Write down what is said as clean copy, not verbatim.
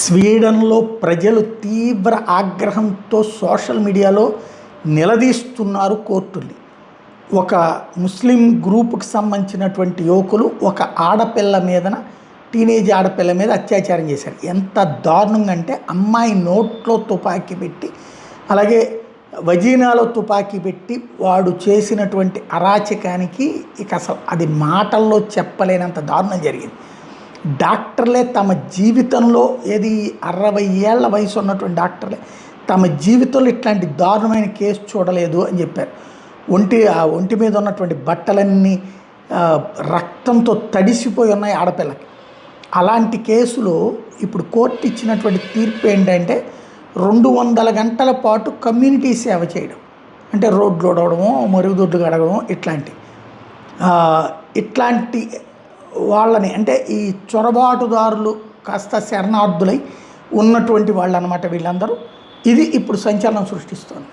స్వీడన్లో ప్రజలు తీవ్ర ఆగ్రహంతో సోషల్ మీడియాలో నిలదీస్తున్నారు కోర్టుల్ని. ఒక ముస్లిం గ్రూపుకి సంబంధించినటువంటి యువకులు ఒక ఆడపిల్ల మీదన టీనేజ్ ఆడపిల్ల మీద అత్యాచారం చేశారు. ఎంత దారుణంగా అంటే అమ్మాయి నోట్లో తుపాకీ పెట్టి అలాగే వజీనాలో తుపాకీ పెట్టి వాడు చేసినటువంటి అరాచకానికి ఇక అసలు అది మాటల్లో చెప్పలేనంత దారుణం జరిగింది. డాక్టర్లే తమ జీవితంలో 60 ఏళ్ల వయసు ఉన్నటువంటి డాక్టర్లే తమ జీవితంలో ఇట్లాంటి దారుణమైన కేసు చూడలేదు అని చెప్పారు. ఒంటి మీద ఉన్నటువంటి బట్టలన్నీ రక్తంతో తడిసిపోయి ఉన్నాయి ఆడపిల్లకి. అలాంటి కేసులో ఇప్పుడు కోర్టు ఇచ్చినటువంటి తీర్పు ఏంటంటే 200 గంటల పాటు కమ్యూనిటీ సేవ చేయడం, అంటే రోడ్లు ఉడవడము, మరుగుదొడ్లు కడగడం, ఇట్లాంటి వాళ్ళని, అంటే ఈ చొరబాటుదారులు కాస్త శరణార్థులై ఉన్నటువంటి వాళ్ళు అన్నమాట వీళ్ళందరూ. ఇది ఇప్పుడు సంచలనం సృష్టిస్తోంది.